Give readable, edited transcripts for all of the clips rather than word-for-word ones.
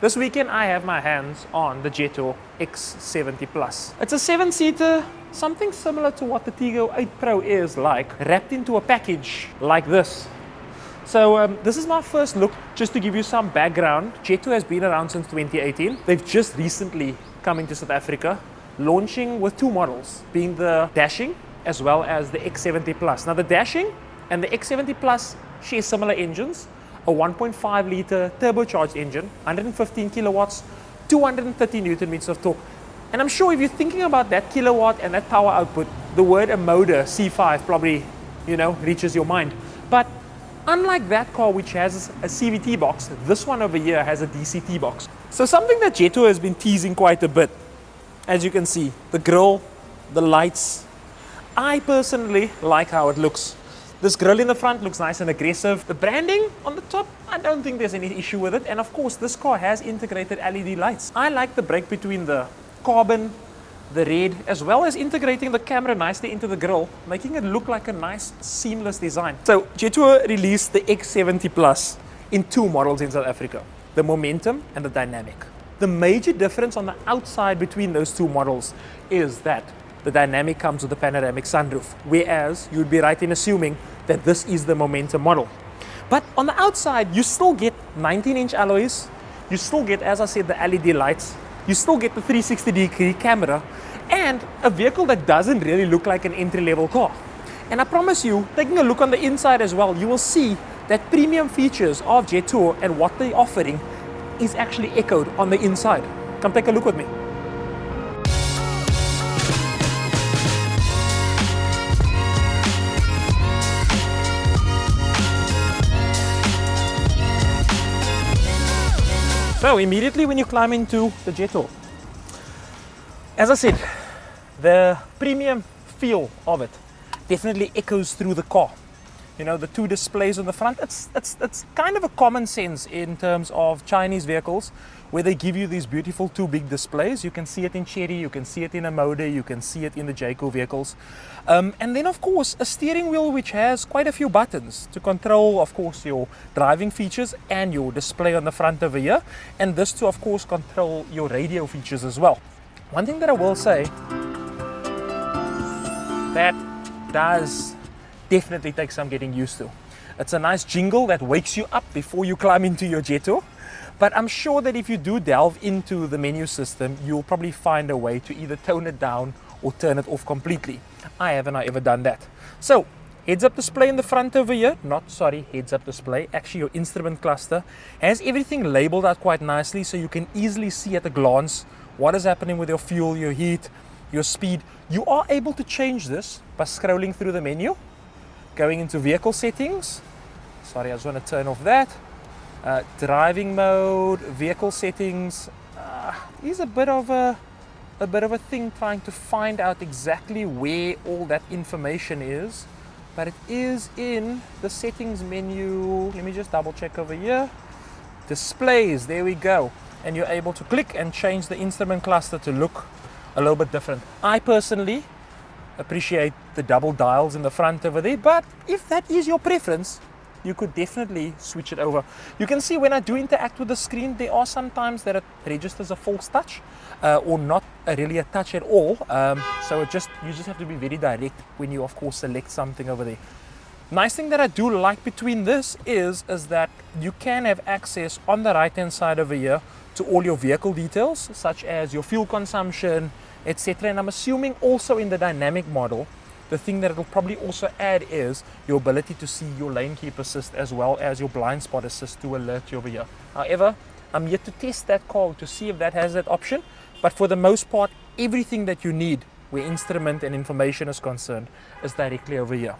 This weekend I have my hands on the Jetour X70 Plus. It's a 7-seater, something similar to what the Tiggo 8 Pro is like, wrapped into a package like this. So this is my first look. Just to give you some background, Jetour has been around since 2018. They've just recently come into South Africa, launching with two models, being the Dashing as well as the X70 Plus. Now the Dashing and the X70 Plus share similar engines, a 1.5 litre turbocharged engine, 115 kilowatts, 230 Newton meters of torque. And I'm sure if you're thinking about that kilowatt and that power output, the word a motor C5 probably, reaches your mind. But unlike that car which has a CVT box, this one over here has a DCT box. So something that Jetour has been teasing quite a bit, as you can see, the grille, the lights. I personally like how it looks. This grille in the front looks nice and aggressive. The branding on the top, I don't think there's any issue with it. And of course, this car has integrated LED lights. I like the break between the carbon, the red, as well as integrating the camera nicely into the grille, making it look like a nice, seamless design. So Jetour released the X70 Plus in two models in South Africa, the Momentum and the Dynamic. The major difference on the outside between those two models is that the Dynamic comes with a panoramic sunroof, whereas you'd be right in assuming that this is the Momentum model. But on the outside, you still get 19-inch alloys, you still get, as I said, the LED lights, you still get the 360-degree camera, and a vehicle that doesn't really look like an entry-level car. And I promise you, taking a look on the inside as well, you will see that premium features of Jetour and what they're offering is actually echoed on the inside. Come take a look with me. So immediately when you climb into the Jetour, as I said, the premium feel of it definitely echoes through the car. The two displays on the front, it's kind of a common sense in terms of Chinese vehicles where they give you these beautiful two big displays. You can see it in Chery, you can see it in a Moda, you can see it in the Jayco vehicles. And then of course a steering wheel which has quite a few buttons to control of course your driving features and your display on the front over here. And this to of course control your radio features as well. One thing that I will say, that does definitely take some getting used to. It's a nice jingle that wakes you up before you climb into your Jetour. But I'm sure that if you do delve into the menu system, you'll probably find a way to either tone it down or turn it off completely. I haven't ever done that. So, heads-up display in the front over here. Heads-up display. Actually, your instrument cluster has everything labeled out quite nicely so you can easily see at a glance what is happening with your fuel, your heat, your speed. You are able to change this by scrolling through the menu, going into vehicle settings. I just want to turn off that. Driving mode, vehicle settings. Is a bit of a thing trying to find out exactly where all that information is, but it is in the settings menu. Let me just double check over here. Displays, there we go. And you're able to click and change the instrument cluster to look a little bit different. I personally appreciate the double dials in the front over there, but if that is your preference, you could definitely switch it over. You can see when I do interact with the screen, there are some times that it registers a false touch or not really a touch at all. So you just have to be very direct when you of course select something over there. Nice thing that I do like between this is that you can have access on the right hand side over here to all your vehicle details, such as your fuel consumption, etc. And I'm assuming also in the dynamic model, the thing that it'll probably also add is your ability to see your lane keep assist as well as your blind spot assist to alert you over here. However, I'm yet to test that car to see if that has that option, but for the most part, everything that you need where instrument and information is concerned is directly over here.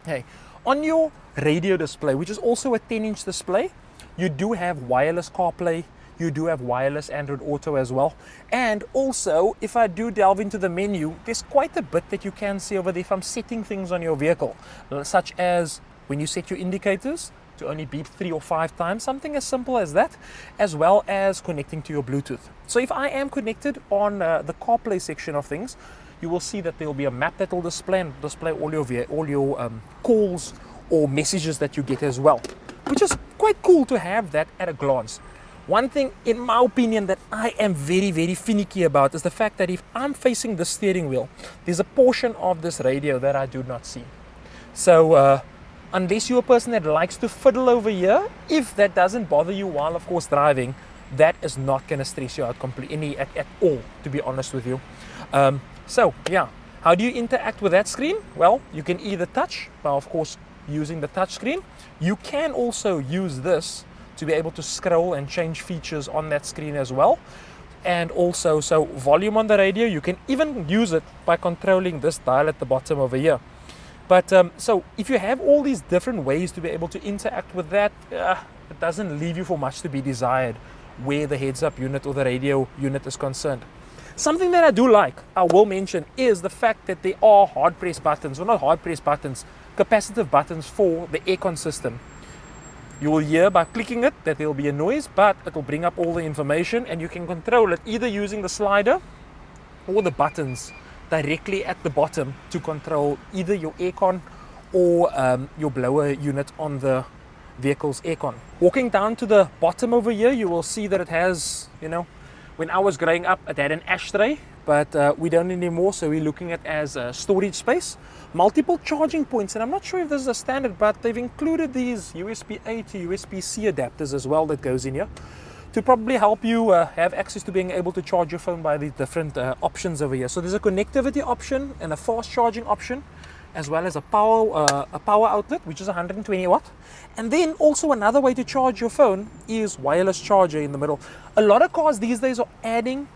Okay. On your radio display, which is also a 10-inch display, you do have wireless CarPlay, you do have wireless Android Auto as well. And also, if I do delve into the menu, there's quite a bit that you can see over there from setting things on your vehicle, such as when you set your indicators to only beep 3 or 5 times, something as simple as that, as well as connecting to your Bluetooth. So if I am connected on the CarPlay section of things, you will see that there will be a map that will display and display all your calls or messages that you get as well, which is quite cool to have that at a glance. One thing, in my opinion, that I am very, very finicky about is the fact that if I'm facing the steering wheel, there's a portion of this radio that I do not see. So unless you're a person that likes to fiddle over here, if that doesn't bother you while, of course, driving, that is not going to stress you out completely at all, to be honest with you. So yeah, how do you interact with that screen? Well, you can either touch, by of course using the touch screen. You can also use this to be able to scroll and change features on that screen as well. And also, so volume on the radio, you can even use it by controlling this dial at the bottom over here. But so if you have all these different ways to be able to interact with that, it doesn't leave you for much to be desired where the heads-up unit or the radio unit is concerned. Something that I do like, I will mention, is the fact that there are hard press buttons, or not hard press buttons, capacitive buttons for the aircon system. You will hear by clicking it that there will be a noise, but it will bring up all the information and you can control it either using the slider or the buttons directly at the bottom to control either your aircon or your blower unit on the vehicle's aircon. Walking down to the bottom over here, you will see that it has, you know, when I was growing up, it had an ashtray, but we don't anymore, so we're looking at as a storage space. Multiple charging points, and I'm not sure if this is a standard, but they've included these USB-A to USB-C adapters as well that goes in here to probably help you have access to being able to charge your phone by the different options over here. So there's a connectivity option and a fast charging option, as well as a power outlet, which is 120 watt. And then also another way to charge your phone is wireless charger in the middle. A lot of cars these days are adding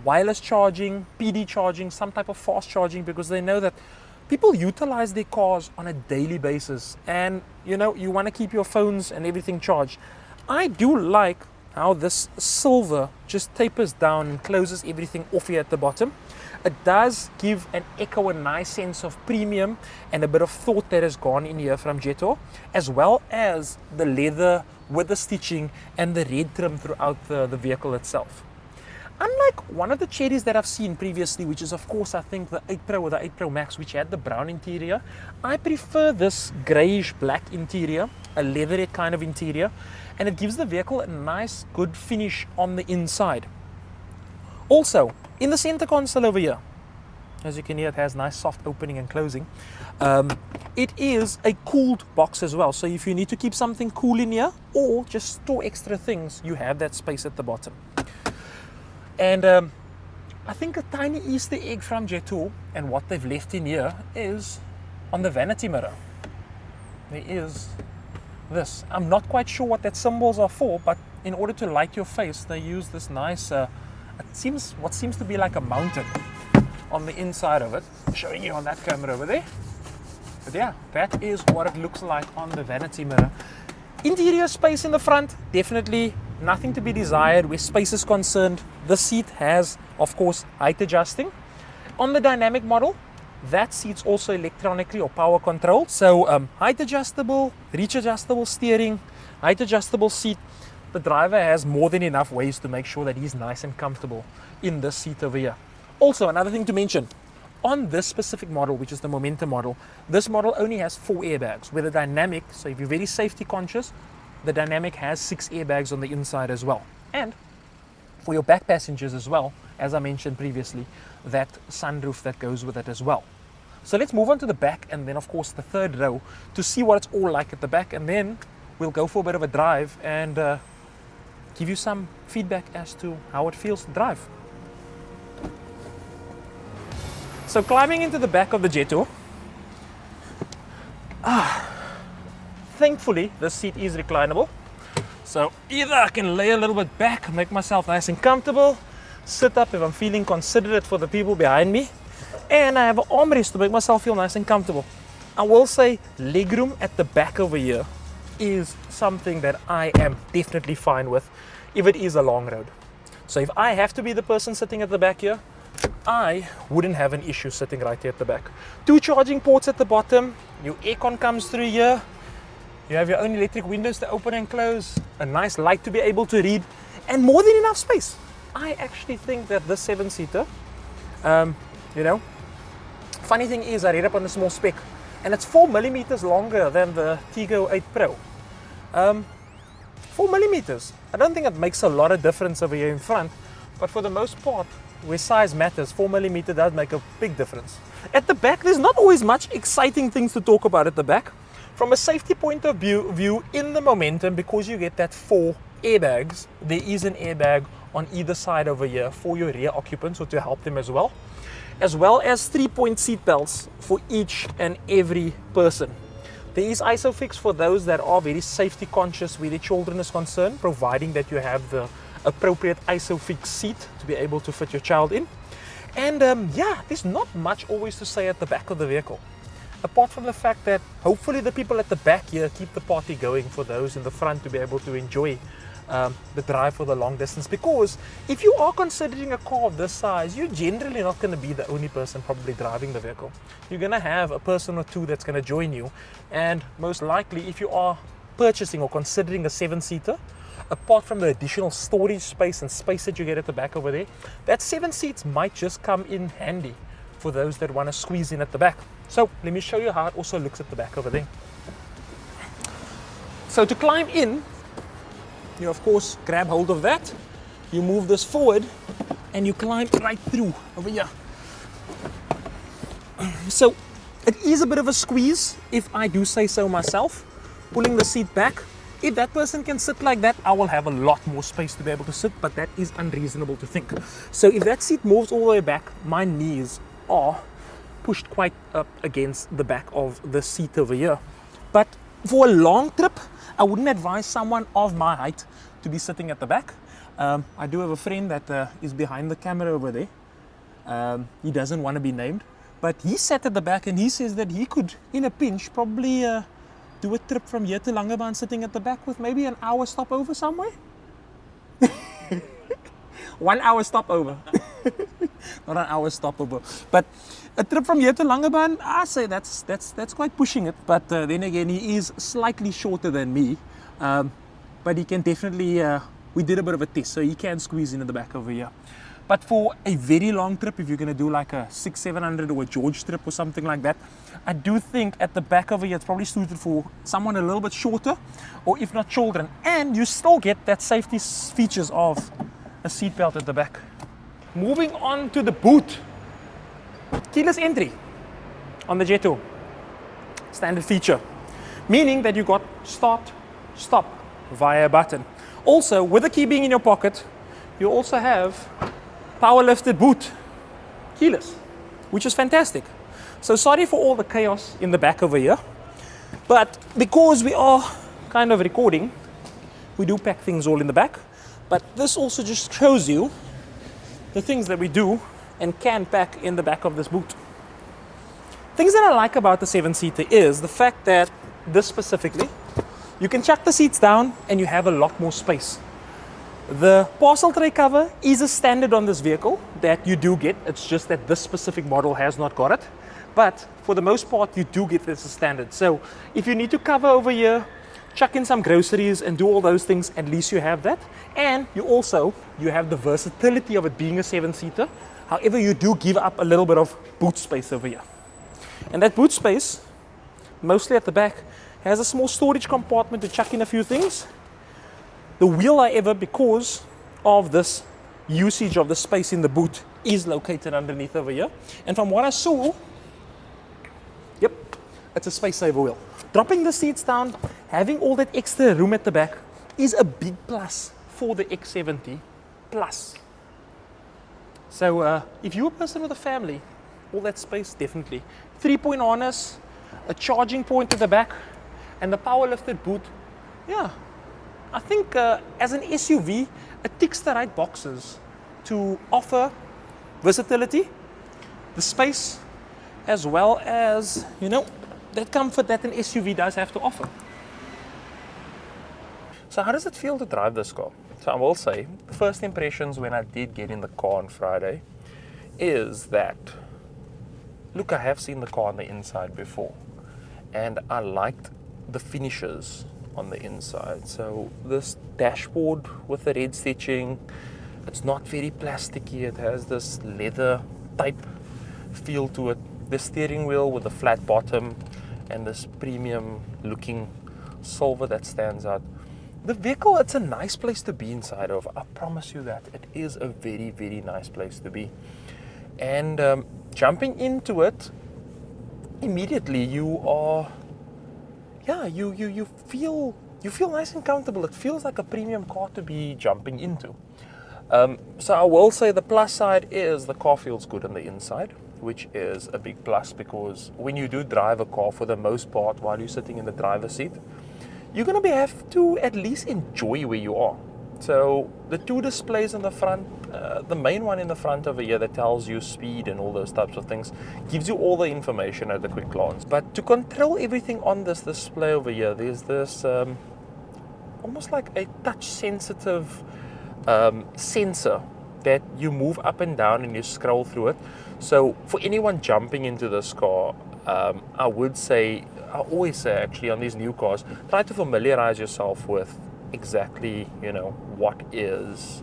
wireless charging, PD charging, some type of fast charging, because they know that people utilize their cars on a daily basis, and you know, you want to keep your phones and everything charged. I do like how this silver just tapers down and closes everything off here at the bottom. It does give an echo, a nice sense of premium and a bit of thought that has gone in here from Jetour, as well as the leather with the stitching and the red trim throughout the vehicle itself. Unlike one of the cherries that I've seen previously, which is of course I think the 8 Pro or the 8 Pro Max, which had the brown interior, I prefer this greyish black interior, a leatherette kind of interior, and it gives the vehicle a nice good finish on the inside. Also, in the center console over here, as you can hear, it has nice soft opening and closing. It is a cooled box as well, so if you need to keep something cool in here or just store extra things, you have that space at the bottom. And I think a tiny Easter egg from Jetour and what they've left in here is on the vanity mirror. There is this. I'm not quite sure what that symbols are for, but in order to light your face, they use this nice, what seems to be like a mountain on the inside of it. I'm showing you on that camera over there. But yeah, that is what it looks like on the vanity mirror. Interior space in the front, definitely nothing to be desired where space is concerned. The seat has, of course, height adjusting. On the dynamic model, that seat's also electronically or power controlled. So height adjustable, reach adjustable steering, height adjustable seat. The driver has more than enough ways to make sure that he's nice and comfortable in this seat over here. Also, another thing to mention, on this specific model, which is the Momentum model, this model only has 4 airbags, where the dynamic, so if you're very safety conscious, the dynamic has 6 airbags on the inside as well. And for your back passengers as well, as I mentioned previously, that sunroof that goes with it as well. So let's move on to the back, and then of course the third row, to see what it's all like at the back, and then we'll go for a bit of a drive and give you some feedback as to how it feels to drive. So climbing into the back of the Jetour, thankfully this seat is reclinable. So either I can lay a little bit back, make myself nice and comfortable, sit up if I'm feeling considerate for the people behind me, and I have an armrest to make myself feel nice and comfortable. I will say legroom at the back over here is something that I am definitely fine with if it is a long road. So if I have to be the person sitting at the back here, I wouldn't have an issue sitting right here at the back. 2 charging ports at the bottom, your aircon comes through here, you have your own electric windows to open and close, a nice light to be able to read, and more than enough space. I actually think that this 7-seater, you know, funny thing is I read up on the small spec, and it's 4 millimeters longer than the Tiggo 8 Pro. 4mm. I don't think it makes a lot of difference over here in front, but for the most part, where size matters, 4mm does make a big difference. At the back, there's not always much exciting things to talk about at the back. From a safety point of view in the Momentum, because you get that 4 airbags, there is an airbag on either side over here for your rear occupants, or to help them as well as 3-point seat belts for each and every person. There is ISOFIX for those that are very safety conscious where their children is concerned, providing that you have the appropriate ISOFIX seat to be able to fit your child in. And yeah, there's not much always to say at the back of the vehicle, apart from the fact that hopefully the people at the back here keep the party going for those in the front to be able to enjoy the drive for the long distance. Because if you are considering a car of this size, you're generally not going to be the only person probably driving the vehicle. You're going to have a person or two that's going to join you, and most likely if you are purchasing or considering a 7-seater, apart from the additional storage space and space that you get at the back over there, that 7 seats might just come in handy for those that want to squeeze in at the back. So let me show you how it also looks at the back over there. So to climb in, you of course grab hold of that, you move this forward, and you climb right through over here. So it is a bit of a squeeze, if I do say so myself, pulling the seat back. If that person can sit like that, I will have a lot more space to be able to sit, but that is unreasonable to think. So if that seat moves all the way back, my knees are pushed quite up against the back of the seat over here. But for a long trip, I wouldn't advise someone of my height to be sitting at the back. I do have a friend that is behind the camera over there. He doesn't want to be named, but he sat at the back and he says that he could, in a pinch, probably do a trip from here to Langebaan sitting at the back with maybe an hour stopover somewhere. 1 hour stopover. Not an hour stopover. But a trip from here to Langebaan, I say that's quite pushing it. But then again, he is slightly shorter than me. But he can definitely, we did a bit of a test, so he can squeeze in the back over here. But for a very long trip, if you're going to do like a 600-700 or a George trip or something like that, I do think at the back over here it's probably suited for someone a little bit shorter, or if not children. And you still get that safety features of a seat belt at the back. Moving on to the boot. Keyless entry on the Jetour. Standard feature. Meaning that you got start, stop via a button. Also, with the key being in your pocket, you also have power lifted boot, keyless, which is fantastic. So sorry for all the chaos in the back over here, but because we are kind of recording, we do pack things all in the back. But this also just shows you the things that we do and can pack in the back of this boot. Things that I like about the 7-seater is the fact that this specifically, you can chuck the seats down and you have a lot more space. The parcel tray cover is a standard on this vehicle that you do get. It's just that this specific model has not got it. But for the most part, you do get this as a standard. So if you need to cover over here, chuck in some groceries and do all those things, at least you have that. And you have the versatility of it being a 7-seater. However, you do give up a little bit of boot space over here. And that boot space, mostly at the back, has a small storage compartment to chuck in a few things. The wheel, however, because of this usage of the space in the boot, is located underneath over here. And from what I saw, yep, it's a space saver wheel. Dropping the seats down, having all that extra room at the back is a big plus for the X70 Plus. So if you're a person with a family, all that space, definitely. 3-point harness, a charging point at the back, and the power lifted boot. Yeah, I think as an SUV, it ticks the right boxes to offer versatility, the space, as well as, you know, that comfort that an SUV does have to offer. So how does it feel to drive this car? So I will say, the first impressions when I did get in the car on Friday is that, look, I have seen the car on the inside before, and I liked the finishes on the inside. So this dashboard with the red stitching, it's not very plasticky. It has this leather type feel to it. The steering wheel with a flat bottom and this premium looking silver that stands out. The vehicle, it's a nice place to be inside of. I promise you that. It is a very, very nice place to be. And jumping into it, immediately you are, yeah, you feel nice and comfortable. It feels like a premium car to be jumping into. So I will say the plus side is the car feels good on the inside, which is a big plus, because when you do drive a car, for the most part, while you're sitting in the driver's seat, you're going to have to at least enjoy where you are. So the two displays in the front, the main one in the front over here that tells you speed and all those types of things, gives you all the information at a quick glance. But to control everything on this display over here, there's this almost like a touch sensitive sensor that you move up and down and you scroll through it. So for anyone jumping into this car, I always say actually on these new cars, try to familiarize yourself with exactly, what is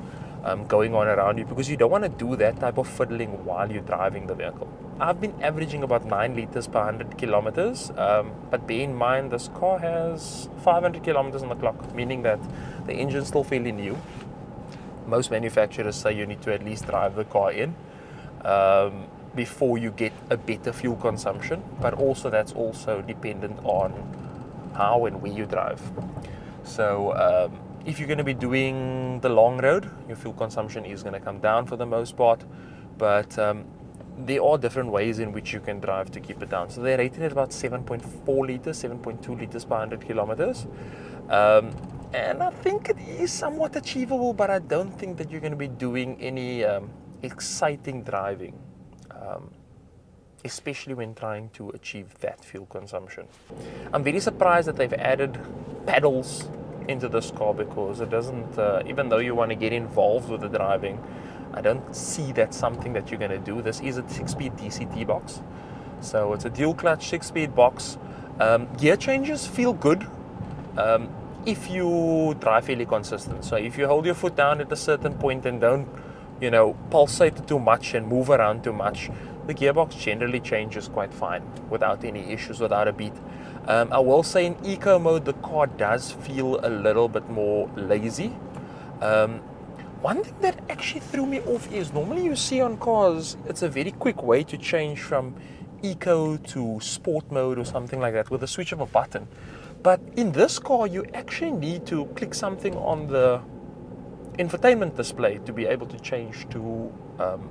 going on around you, because you don't want to do that type of fiddling while you're driving the vehicle. I've been averaging about 9 liters per 100 kilometers, but bear in mind this car has 500 kilometers on the clock, meaning that the engine's still fairly new. Most manufacturers say you need to at least drive the car in before you get a better fuel consumption, but also that's also dependent on how and where you drive. So if you're going to be doing the long road, your fuel consumption is going to come down for the most part, but there are different ways in which you can drive to keep it down. So they're rated at about 7.4 liters, 7.2 liters per 100 kilometers. And I think it is somewhat achievable, but I don't think that you're going to be doing any exciting driving, especially when trying to achieve that fuel consumption. I'm very surprised that they've added paddles into this car, because it doesn't, even though you want to get involved with the driving, I don't see that's something that you're going to do. This is a 6-speed DCT box. So it's a dual clutch 6-speed box. Gear changes feel good. If you drive fairly consistent. So if you hold your foot down at a certain point and don't, pulsate too much and move around too much, the gearbox generally changes quite fine without any issues, without a beat. I will say in eco mode, the car does feel a little bit more lazy. One thing that actually threw me off is normally you see on cars, it's a very quick way to change from eco to sport mode or something like that with a switch of a button. But in this car, you actually need to click something on the infotainment display to be able to change to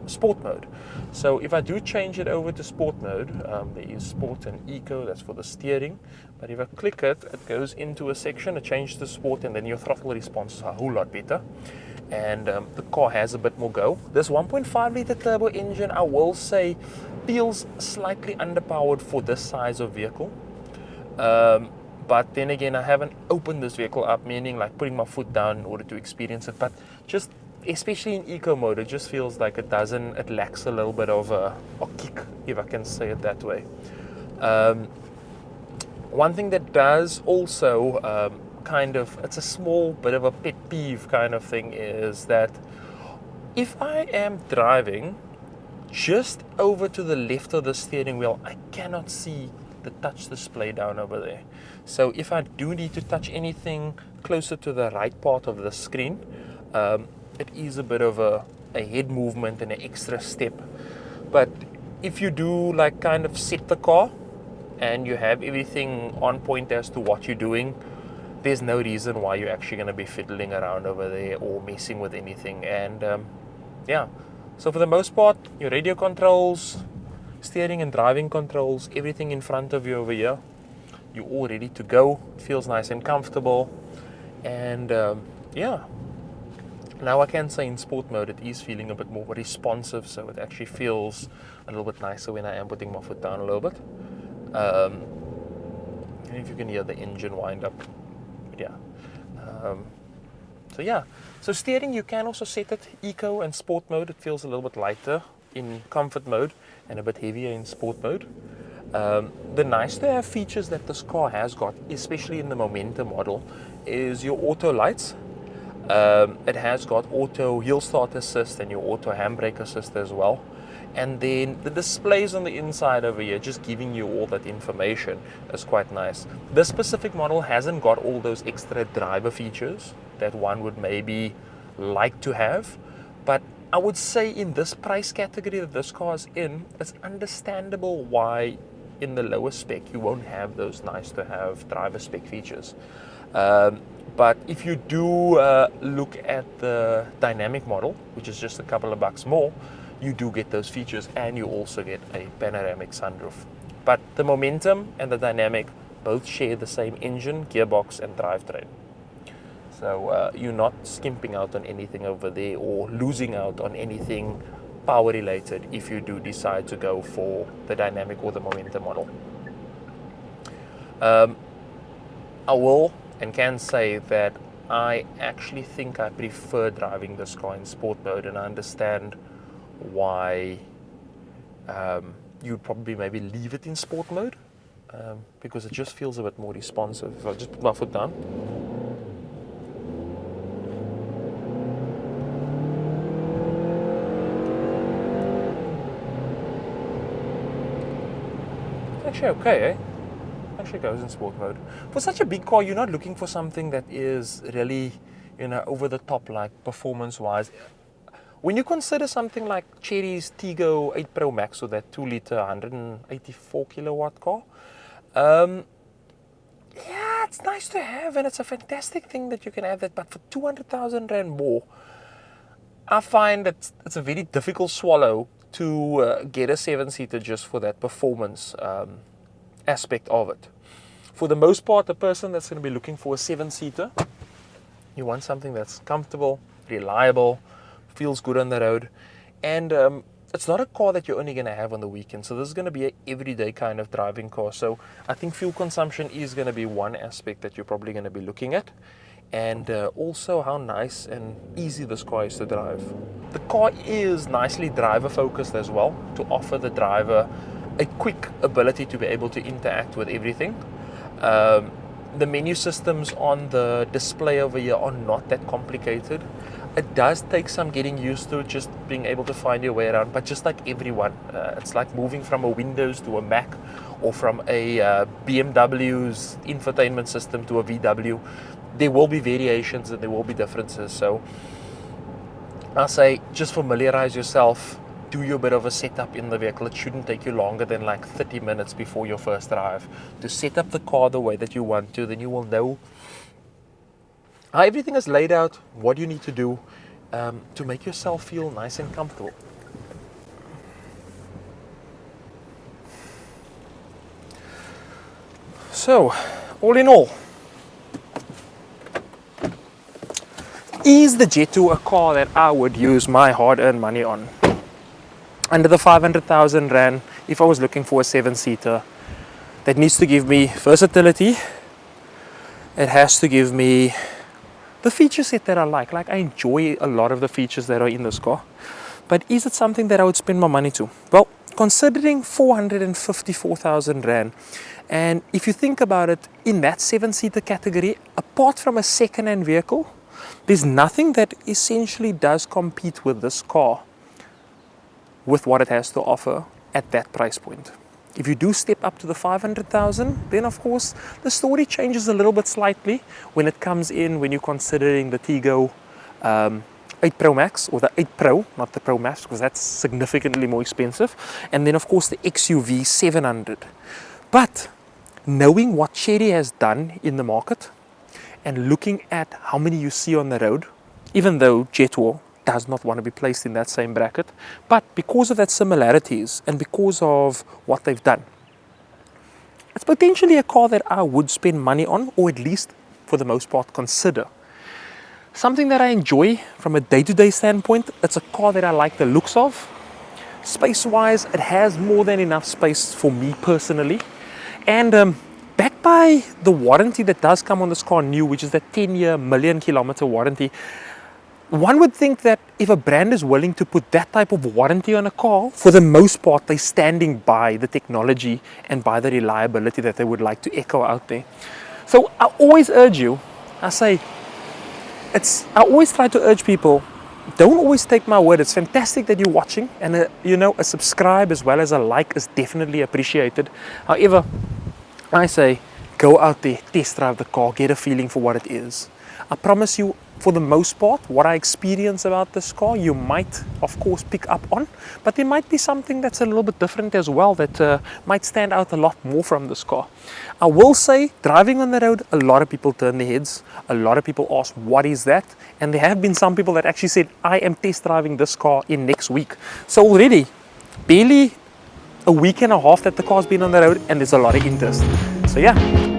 sport mode. So if I do change it over to sport mode, there is sport and eco, that's for the steering. But if I click it, it goes into a section, it changes to sport, and then your throttle response is a whole lot better. And the car has a bit more go. This 1.5 liter turbo engine, I will say, feels slightly underpowered for this size of vehicle. But then again, I haven't opened this vehicle up, meaning like putting my foot down in order to experience it. But just, especially in eco mode, it just feels like it lacks a little bit of a kick, if I can say it that way. One thing that does also it's a small bit of a pet peeve kind of thing, is that if I am driving just over to the left of the steering wheel, I cannot see the touch display down over there. So if I do need to touch anything closer to the right part of the screen, it is a bit of a head movement and an extra step. But if you do like kind of set the car and you have everything on point as to what you're doing, there's no reason why you're actually going to be fiddling around over there or messing with anything. And so for the most part, your radio controls, steering and driving controls, everything in front of you over here, you're all ready to go. It feels nice and comfortable. And now I can say in sport mode it is feeling a bit more responsive, so it actually feels a little bit nicer when I am putting my foot down a little bit. And if you can hear the engine wind up, so steering, you can also set it eco and sport mode. It feels a little bit lighter in comfort mode and a bit heavier in sport mode. The nice to have features that this car has got, especially in the Momentum model, is your auto lights. It has got auto hill start assist and your auto handbrake assist as well. And then the displays on the inside over here, just giving you all that information, is quite nice. This specific model hasn't got all those extra driver features that one would maybe like to have, but I would say in this price category that this car is in, it's understandable why in the lower spec you won't have those nice to have driver spec features. But if you do look at the dynamic model, which is just a couple of bucks more, you do get those features, and you also get a panoramic sunroof. But the Momentum and the Dynamic both share the same engine, gearbox and drivetrain. So you're not skimping out on anything over there or losing out on anything power related if you do decide to go for the Dynamic or the Momentum model. I will and can say that I actually think I prefer driving this car in sport mode, and I understand why you'd probably maybe leave it in sport mode, because it just feels a bit more responsive. If I just put my foot down. It's actually okay, eh? Actually goes in sport mode. For such a big car, you're not looking for something that is really, over the top, like performance-wise. When you consider something like Chery's Tiggo 8 Pro Max, or that 2-liter 184 kilowatt car, yeah, it's nice to have, and it's a fantastic thing that you can have that. But for 200,000 Rand more, I find that it's a very difficult swallow to get a 7-seater just for that performance aspect of it. For the most part, the person that's going to be looking for a 7-seater, you want something that's comfortable, reliable, feels good on the road, and it's not a car that you're only going to have on the weekend. So this is going to be an everyday kind of driving car. So I think fuel consumption is going to be one aspect that you're probably going to be looking at, and also how nice and easy this car is to drive. The car is nicely driver focused as well, to offer the driver a quick ability to be able to interact with everything. The menu systems on the display over here are not that complicated. It does take some getting used to, just being able to find your way around, but just like everyone, it's like moving from a Windows to a Mac, or from a BMW's infotainment system to a VW. There will be variations and there will be differences. So I say just familiarize yourself, do your bit of a setup in the vehicle. It shouldn't take you longer than like 30 minutes before your first drive to set up the car the way that you want to. Then you will know how everything is laid out, what you need to do to make yourself feel nice and comfortable. So, all in all, is the Jetour a car that I would use my hard-earned money on? Under the 500,000 Rand, if I was looking for a 7-seater that needs to give me versatility, it has to give me the feature set that I like. Like, I enjoy a lot of the features that are in this car. But is it something that I would spend my money to? Well, considering 454,000 Rand, and if you think about it, in that 7-seater category, apart from a second-hand vehicle, there's nothing that essentially does compete with this car, with what it has to offer at that price point. If you do step up to the 500,000, then of course the story changes a little bit slightly when it comes in, when you're considering the Tiggo 8 Pro Max, or the 8 Pro, not the Pro Max, because that's significantly more expensive, and then of course the XUV 700. But knowing what Chery has done in the market, and looking at how many you see on the road, even though Jetour does not want to be placed in that same bracket, but because of that similarities and because of what they've done, it's potentially a car that I would spend money on, or at least for the most part consider. Something that I enjoy from a day-to-day standpoint. It's a car that I like the looks of. Space-wise, it has more than enough space for me personally, and backed by the warranty that does come on this car new, which is that 10-year million-kilometer warranty. One would think that if a brand is willing to put that type of warranty on a car, for the most part, they're standing by the technology and by the reliability that they would like to echo out there. So I always urge you, I always try to urge people, don't always take my word. It's fantastic that you're watching, and you know, a subscribe as well as a like is definitely appreciated. However, I say go out there, test drive the car, get a feeling for what it is. I promise you, for the most part, what I experience about this car, you might, of course, pick up on, but there might be something that's a little bit different as well that might stand out a lot more from this car. I will say, driving on the road, a lot of people turn their heads. A lot of people ask, what is that? And there have been some people that actually said, I am test driving this car in next week. So already, barely a week and a half that the car's been on the road, and there's a lot of interest. So yeah.